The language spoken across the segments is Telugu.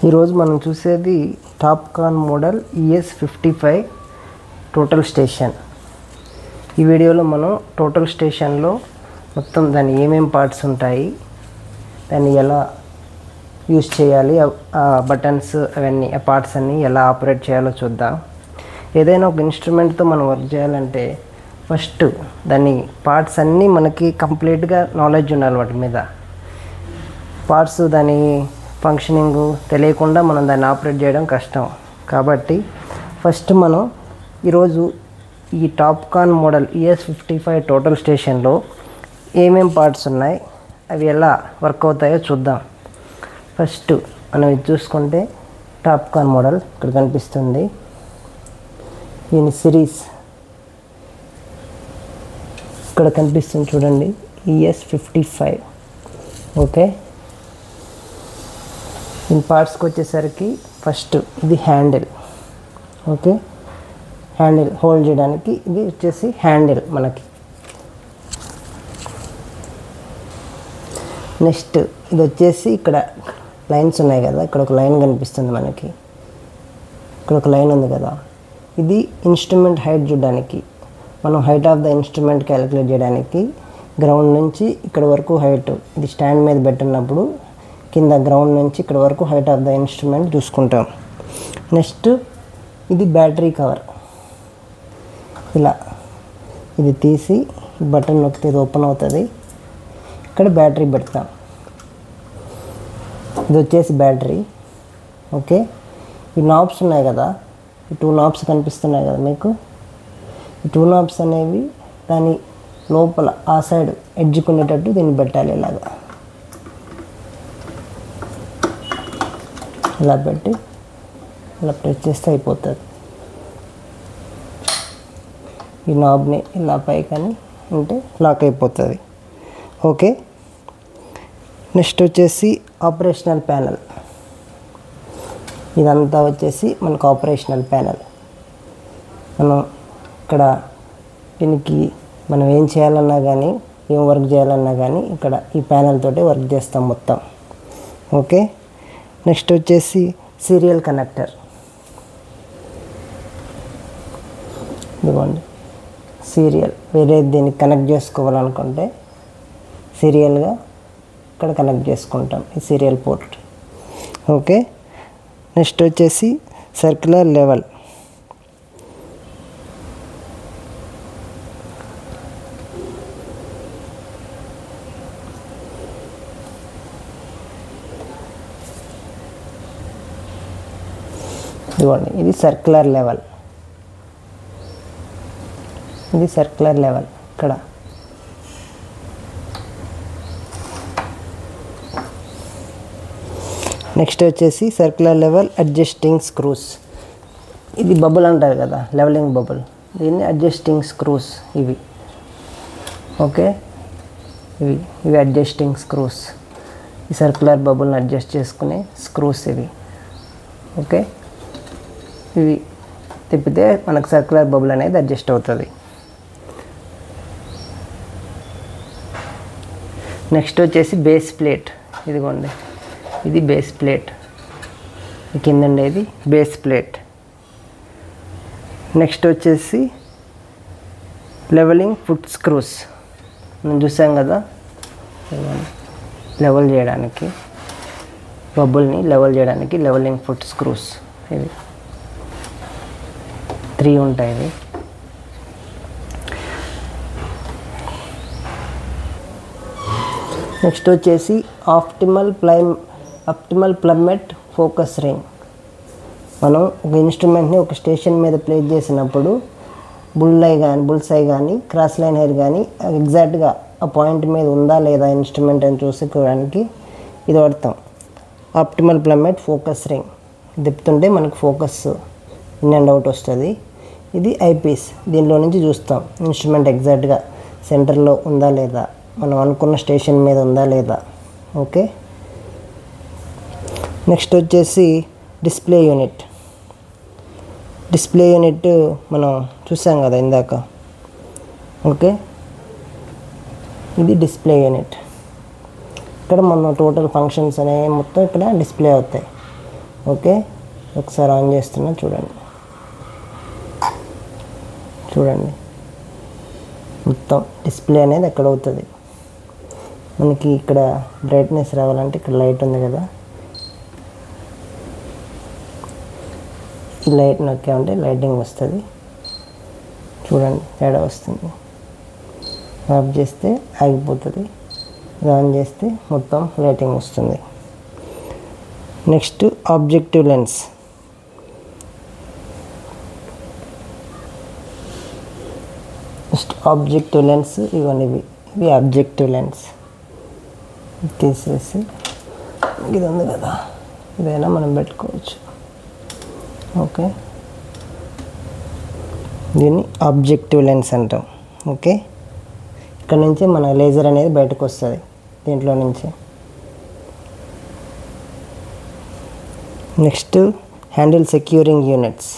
ఈరోజు మనం చూసేది TOPCon model ES55 total station. ఈ వీడియోలో మనం టోటల్ స్టేషన్లో మొత్తం దాని ఏమేం పార్ట్స్ ఉంటాయి, దాన్ని ఎలా యూజ్ చేయాలి, బటన్స్ అవన్నీ ఆ పార్ట్స్ అన్నీ ఎలా ఆపరేట్ చేయాలో చూద్దాం. ఏదైనా ఒక ఇన్స్ట్రుమెంట్తో మనం వర్క్ చేయాలంటే ఫస్ట్ దాని పార్ట్స్ అన్నీ మనకి కంప్లీట్గా నాలెడ్జ్ ఉండాలి. వాటి మీద పార్ట్స్ దాని ఫంక్షనింగ్ తెలియకుండా మనం దాన్ని ఆపరేట్ చేయడం కష్టం. కాబట్టి ఫస్ట్ మనం ఈరోజు ఈ టాప్కాన్ మోడల్ ES55 టోటల్ స్టేషన్లో ఏమేం పార్ట్స్ ఉన్నాయి, అవి ఎలా వర్క్ అవుతాయో చూద్దాం. ఫస్ట్ మనం ఇది చూసుకుంటే టాప్కాన్ మోడల్ ఇక్కడ కనిపిస్తుంది. దీని సిరీస్ ఇక్కడ కనిపిస్తుంది చూడండి, ES55. ఓకే, దీని పార్ట్స్కి వచ్చేసరికి ఫస్ట్ ఇది హ్యాండిల్. ఓకే, హ్యాండిల్ హోల్డ్ చేయడానికి ఇది వచ్చేసి హ్యాండిల్ మనకి. నెక్స్ట్ ఇది వచ్చేసి ఇక్కడ లైన్స్ ఉన్నాయి కదా, ఇక్కడ ఒక లైన్ కనిపిస్తుంది మనకి, ఇక్కడ ఒక లైన్ ఉంది కదా, ఇది ఇన్స్ట్రుమెంట్ హైట్ చూడడానికి. మనం height of the instrument calculate చేయడానికి గ్రౌండ్ నుంచి ఇక్కడ వరకు హైట్, ఇది స్టాండ్ మీద పెట్టినప్పుడు కింద గ్రౌండ్ నుంచి ఇక్కడ వరకు హైట్ ఆఫ్ ద ఇన్స్ట్రుమెంట్ చూసుకుంటాం. నెక్స్ట్ ఇది బ్యాటరీ కవర్. ఇలా ఇది తీసి బటన్ నొక్కితే ఇది ఓపెన్ అవుతుంది. ఇక్కడ బ్యాటరీ పెడతాం. ఇది వచ్చేసి బ్యాటరీ. ఓకే, ఈ నాబ్స్ ఉన్నాయి కదా, ఈ 2 నాబ్స్ కనిపిస్తున్నాయి కదా మీకు. ఈ 2 నాబ్స్ అనేవి దాని లోపల ఆ సైడ్ ఎడ్జుకునేటట్టు దీన్ని పెట్టాలి. ఇలాగా ఇలా పెట్టి ఇలా ప్రెస్ చేస్తే అయిపోతుంది. ఈ నాబ్ని ఇలా పైకని ఉంటే లాక్ అయిపోతుంది. ఓకే, నెక్స్ట్ వచ్చేసి ఆపరేషనల్ ప్యానల్. ఇదంతా వచ్చేసి మనకు ఆపరేషనల్ ప్యానల్. మనం ఇక్కడ దీనికి మనం ఏం చేయాలన్నా కానీ, ఏం వర్క్ చేయాలన్నా కానీ ఇక్కడ ఈ ప్యానల్ తోటి వర్క్ చేస్తాం మొత్తం. ఓకే, నెక్స్ట్ వచ్చేసి సీరియల్ కనెక్టర్. ఇదిగోండి సీరియల్, వేరే దీనికి కనెక్ట్ చేసుకోవాలనుకుంటే సీరియల్గా ఇక్కడ కనెక్ట్ చేసుకుంటాం, ఈ సీరియల్ పోర్ట్. ఓకే, నెక్స్ట్ వచ్చేసి సర్క్యులర్ లెవెల్. ఇదిగోండి ఇది సర్క్యులర్ లెవెల్, ఇది సర్క్యులర్ లెవెల్ ఇక్కడ. నెక్స్ట్ వచ్చేసి సర్క్యులర్ లెవెల్ అడ్జస్టింగ్ స్క్రూస్. ఇది బబుల్ అంటారు కదా, లెవెలింగ్ బబుల్, దీన్ని అడ్జస్టింగ్ స్క్రూస్ ఇవి. ఓకే, ఇవి అడ్జస్టింగ్ స్క్రూస్, ఈ సర్క్యులర్ బబుల్ని అడ్జస్ట్ చేసుకునే స్క్రూస్ ఇవి. ఓకే, ఇవి తిప్పితే మనకు సర్క్యులర్ బబుల్ అనేది అడ్జస్ట్ అవుతుంది. నెక్స్ట్ వచ్చేసి బేస్ ప్లేట్. ఇదిగోండి ఇది బేస్ ప్లేట్, కింద ఉండేది బేస్ ప్లేట్. నెక్స్ట్ వచ్చేసి లెవెలింగ్ ఫుట్ స్క్రూస్. మనం చూసాం కదా, లెవెల్ చేయడానికి బబుల్ని లెవెల్ చేయడానికి లెవెలింగ్ ఫుట్ స్క్రూస్. ఇవి 3 ఉంటాయి. ఇవి నెక్స్ట్ వచ్చేసి ఆప్టిమల్ ప్లమ్మెట్ ఫోకస్ రింగ్. మనం ఒక ఇన్స్ట్రుమెంట్ని ఒక స్టేషన్ మీద ప్లేస్ చేసినప్పుడు బుల్స్ ఐ కానీ క్రాస్ లైన్ హెయిర్ కానీ ఎగ్జాక్ట్గా ఆ పాయింట్ మీద ఉందా లేదా ఇన్స్ట్రుమెంట్ అని చూసుకోవడానికి ఇది వాడతాం, ఆప్టిమల్ ప్లమ్మెట్ ఫోకస్ రింగ్. తిప్పుతుంటే మనకు ఫోకస్ ఇన్ అండ్ అవుట్ వస్తుంది. ఇది ఐపీస్, దీనిలో నుంచి చూస్తాం ఇన్స్ట్రుమెంట్ ఎగ్జాక్ట్గా సెంటర్లో ఉందా లేదా, మనం అనుకున్న స్టేషన్ మీద ఉందా లేదా. ఓకే, నెక్స్ట్ వచ్చేసి డిస్ప్లే యూనిట్. మనం చూసాం కదా ఇందాక. ఓకే, ఇది డిస్ప్లే యూనిట్. ఇక్కడ మనం టోటల్ ఫంక్షన్స్ అనేవి మొత్తం ఇక్కడ డిస్ప్లే అవుతాయి. ఓకే, ఒకసారి ఆన్ చేస్తున్నా చూడండి మొత్తం డిస్ప్లే అనేది ఎక్కడ అవుతుంది. మనకి ఇక్కడ బ్రైట్నెస్ రావాలంటే ఇక్కడ లైట్ ఉంది కదా, ఈ లైట్ నొక్కామంటే లైటింగ్ వస్తుంది. చూడండి తేడా వస్తుంది. ఆఫ్ చేస్తే ఆగిపోతుంది, ఆన్ చేస్తే మొత్తం లైటింగ్ వస్తుంది. Next objective lens. Objective lens ఇవి ఆబ్జెక్టివ్ లెన్స్ తీసేసి ఇది ఉంది కదా, ఇదైనా మనం పెట్టుకోవచ్చు. ఓకే, దీన్ని ఆబ్జెక్టివ్ లెన్స్ అంటాం. ఓకే, ఇక్కడ నుంచి మన లేజర్ అనేది బయటకు వస్తుంది దీంట్లో నుంచి. Next handle securing units.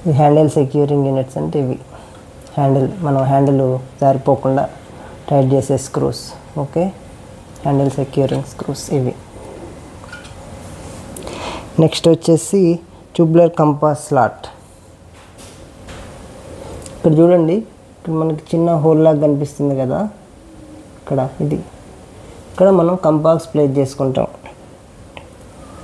ఈ హ్యాండిల్ సెక్యూరింగ్ యూనిట్స్ అంటే ఇవి హ్యాండిల్ జారిపోకుండా టైట్ చేసే screws. Okay, handle securing screws ఇవి. నెక్స్ట్ వచ్చేసి ట్యూబ్లర్ కంపాస్ స్లాట్. ఇక్కడ చూడండి, ఇక్కడ మనకి చిన్న హోల్ లాగా కనిపిస్తుంది కదా, ఇక్కడ మనం కంపాస్ ప్లేస్ చేసుకుంటాం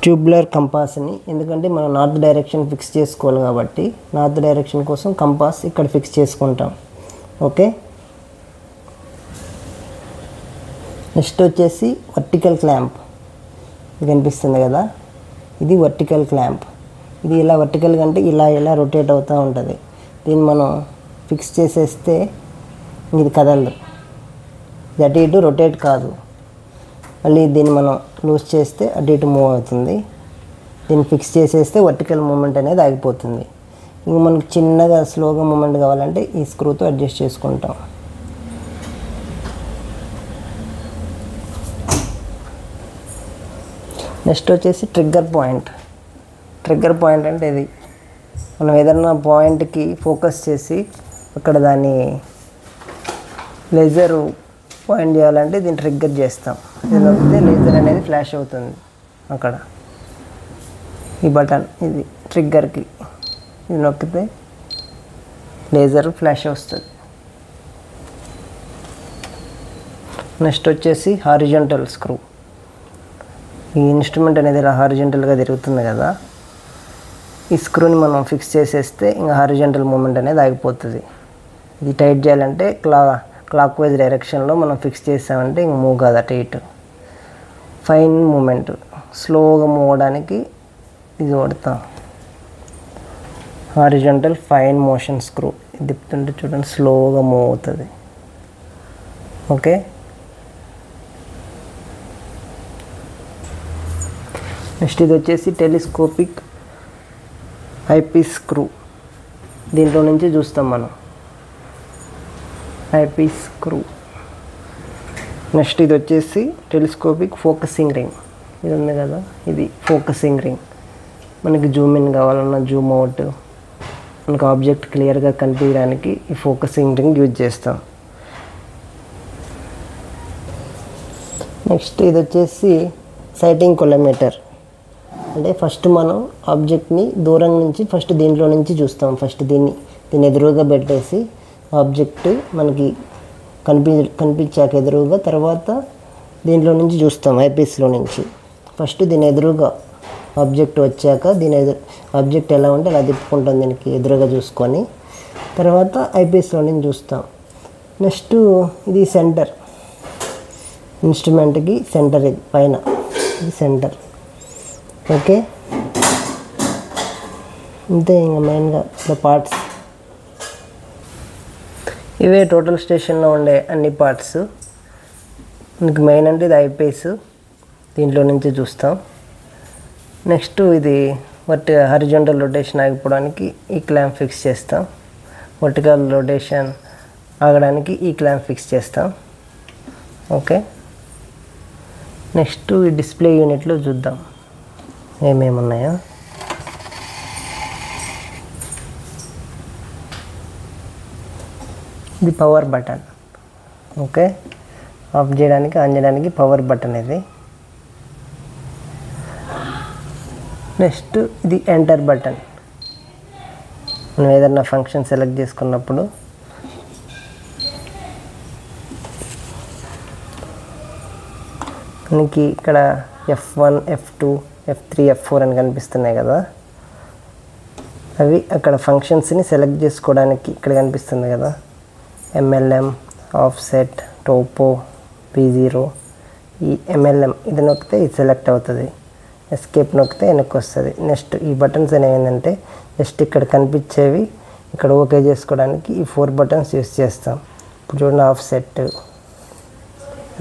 ట్యూబ్లర్ కంపాస్ని. ఎందుకంటే మనం నార్త్ డైరెక్షన్ ఫిక్స్ చేసుకోవాలి కాబట్టి నార్త్ డైరెక్షన్ కోసం కంపాస్ ఇక్కడ ఫిక్స్ చేసుకుంటాం. ఓకే, నెక్స్ట్ వచ్చేసి వర్టికల్ క్లాంప్. ఇది కనిపిస్తుంది కదా, ఇది వర్టికల్ క్లాంప్. ఇది ఇలా వర్టికల్గా అంటే ఇలా రొటేట్ అవుతూ ఉంటుంది. దీన్ని మనం ఫిక్స్ చేసేస్తే ఇది కదలదు, అటు ఇటు రొటేట్ కాదు. మళ్ళీ దీన్ని మనం లూజ్ చేస్తే అటు ఇటు మూవ్ అవుతుంది. దీన్ని ఫిక్స్ చేసేస్తే వర్టికల్ మూమెంట్ అనేది ఆగిపోతుంది. ఇంక మనకి చిన్నగా స్లోగా మూమెంట్ కావాలంటే ఈ స్క్రూతో అడ్జస్ట్ చేసుకుంటాం. నెక్స్ట్ వచ్చేసి ట్రిగ్గర్ పాయింట్. ట్రిగ్గర్ పాయింట్ అంటే ఇది మనం ఏదైనా పాయింట్కి ఫోకస్ చేసి అక్కడ దాన్ని లేజర్ పాయింట్ చేయాలంటే దీన్ని ట్రిగ్గర్ చేస్తాం. ఇది నొక్కితే లేజర్ అనేది ఫ్లాష్ అవుతుంది అక్కడ. ఈ బటన్ ఇది ట్రిగ్గర్కి, ఇది నొక్కితే లేజర్ ఫ్లాష్ వస్తుంది. నెక్స్ట్ వచ్చేసి హారిజాంటల్ స్క్రూ. ఈ ఇన్స్ట్రుమెంట్ అనేది ఇలా హారిజాంటల్గా తిరుగుతుంది కదా, ఈ స్క్రూని మనం ఫిక్స్ చేసేస్తే ఇంకా హారిజాంటల్ మూమెంట్ అనేది ఆగిపోతుంది. ఇది టైట్ చేయాలంటే క్లాక్ వైజ్ డైరెక్షన్లో మనం ఫిక్స్ చేసామంటే ఇంక మూవ్ కాదు అటు ఇటు. ఫైన్ మూమెంట్ స్లోగా మూవ్ అవడానికి ఇది వాడతాం, హారిజాంటల్ ఫైన్ మోషన్ స్క్రూ. ఇది తిప్పుతుంటే చూడండి స్లోగా మూవ్ అవుతుంది. ఓకే, నెక్స్ట్ ఇది వచ్చేసి టెలిస్కోపిక్ ఐపీస్ స్క్రూ. దీంట్లో నుంచి చూస్తాం మనం ఐపీస్ స్క్రూ. నెక్స్ట్ ఇది వచ్చేసి టెలిస్కోపిక్ ఫోకసింగ్ రింగ్. ఇది ఉంది కదా, ఇది ఫోకసింగ్ రింగ్. మనకి జూమ్ ఇన్ కావాలన్నా జూమ్ అవుట్, మనకు ఆబ్జెక్ట్ క్లియర్గా కనిపించడానికి ఈ ఫోకసింగ్ రింగ్ యూజ్ చేస్తాం. నెక్స్ట్ ఇది వచ్చేసి సైటింగ్ కొలమీటర్. అంటే ఫస్ట్ మనం ఆబ్జెక్ట్ని దూరం నుంచి దీంట్లో నుంచి చూస్తాం. దీన్ని ఎదురుగా పెట్టేసి ఆబ్జెక్ట్ మనకి కనిపించాక ఎదురుగా, తర్వాత దీంట్లో నుంచి చూస్తాం ఐపీస్లో నుంచి. ఫస్ట్ దీని ఎదురుగా ఆబ్జెక్ట్ వచ్చాక ఆబ్జెక్ట్ ఎలా ఉంటే అలా తిప్పుకుంటాం దీనికి ఎదురుగా చూసుకొని, తర్వాత ఐపీస్లో నుంచి చూస్తాం. నెక్స్ట్ ఇది సెంటర్, ఇన్స్ట్రుమెంట్కి సెంటర్, ఇది పైన ఇది సెంటర్. ఓకే, అంతే ఇంకా మెయిన్గా ద పార్ట్స్ ఇవే. టోటల్ స్టేషన్లో ఉండే అన్ని పార్ట్స్. మనకి మెయిన్ అంటే ఇది ఐపీస్, దీంట్లో నుంచి చూస్తాం. నెక్స్ట్ ఇది హారిజాంటల్ రొటేషన్ ఆగిపోవడానికి ఈ క్లాంప్ ఫిక్స్ చేస్తాం. వర్టికల్ రొటేషన్ ఆగడానికి ఈ క్లాంప్ ఫిక్స్ చేస్తాం. ఓకే, నెక్స్ట్ ఈ డిస్ప్లే యూనిట్లో చూద్దాం ఏమేమి ఉన్నాయో. ఇది పవర్ బటన్. ఓకే, ఆఫ్ చేయడానికి ఆన్ చేయడానికి పవర్ బటన్ ఇది. నెక్స్ట్ ఇది ఎంటర్ బటన్. మనం ఏదైనా ఫంక్షన్ సెలెక్ట్ చేసుకున్నప్పుడు మనకి ఇక్కడ F1, F2, F3, F4 అని కనిపిస్తున్నాయి కదా, అవి అక్కడ ఫంక్షన్స్ని సెలెక్ట్ చేసుకోవడానికి ఇక్కడ కనిపిస్తుంది కదా, MLM, ఆఫ్సెట్, టోపో, P0. ఈ MLM ఇది నొక్కితే ఇది సెలెక్ట్ అవుతుంది, ఎస్కేప్ నొక్కితే వెనక్కి వస్తుంది. నెక్స్ట్ ఈ బటన్స్ అనేవి ఏంటంటే జస్ట్ ఇక్కడ కనిపించేవి ఇక్కడ ఓకే చేసుకోవడానికి ఈ 4 బటన్స్ యూస్ చేస్తాం. ఇప్పుడు చూడండి, ఆఫ్సెట్,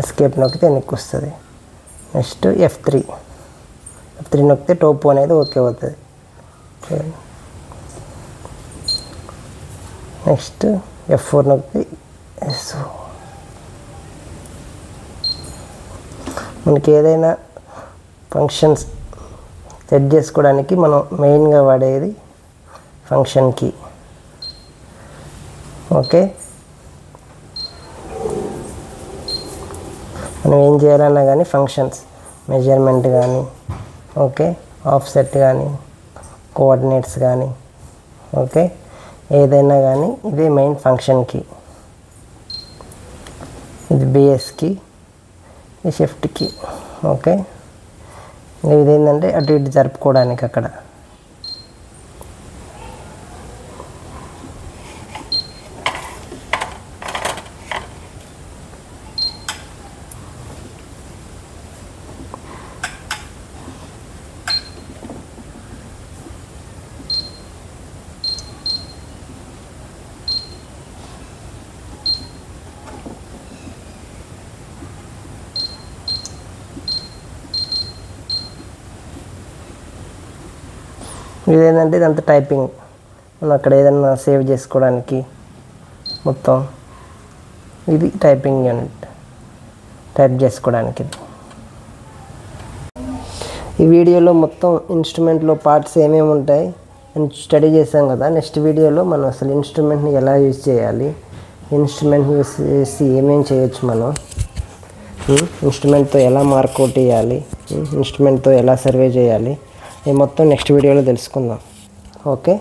ఎస్కేప్ నొక్కితే వెనక్కి వస్తుంది. నెక్స్ట్ F3 నొక్కితే టోపో అనేది ఓకే అవుతుంది. చూడండి, నెక్స్ట్ F4 నొక్కితే మనకి ఏదైనా ఫంక్షన్స్ సెట్ చేసుకోవడానికి మనం మెయిన్గా వాడేది ఫంక్షన్ కీ. ఓకే, మనం ఏం చేయాలన్నా కానీ ఫంక్షన్స్ మెజర్మెంట్ కానీ, ఓకే, ఆఫ్సెట్ కానీ, కోఆర్డినేట్స్ కానీ, ఓకే, ఏదైనా కానీ ఇదే మెయిన్ ఫంక్షన్ కీ. ఇది BS కీ, ఇది షిఫ్ట్ కీ. ఓకే, ఇదేంటంటే అటు ఇటు జరుపుకోవడానికి అక్కడ. ఇదేంటంటే ఇదంతా టైపింగ్, మనం అక్కడ ఏదైనా సేవ్ చేసుకోవడానికి మొత్తం ఇది టైపింగ్ యూనిట్, టైప్ చేసుకోవడానికి. ఈ వీడియోలో మొత్తం ఇన్స్ట్రుమెంట్లో పార్ట్స్ ఏమేమి ఉంటాయి అని స్టడీ చేసాం కదా. నెక్స్ట్ వీడియోలో మనం అసలు ఇన్స్ట్రుమెంట్ని ఎలా యూజ్ చేయాలి, ఇన్స్ట్రుమెంట్ని యూజ్ చేసి ఏమేమి చేయొచ్చు, మనం ఇన్స్ట్రుమెంట్తో ఎలా మార్కౌట్ చేయాలి, ఇన్స్ట్రుమెంట్తో ఎలా సర్వే చేయాలి, ఈ మొత్తం నెక్స్ట్ వీడియోలో తెలుసుకుందాం. ఓకే.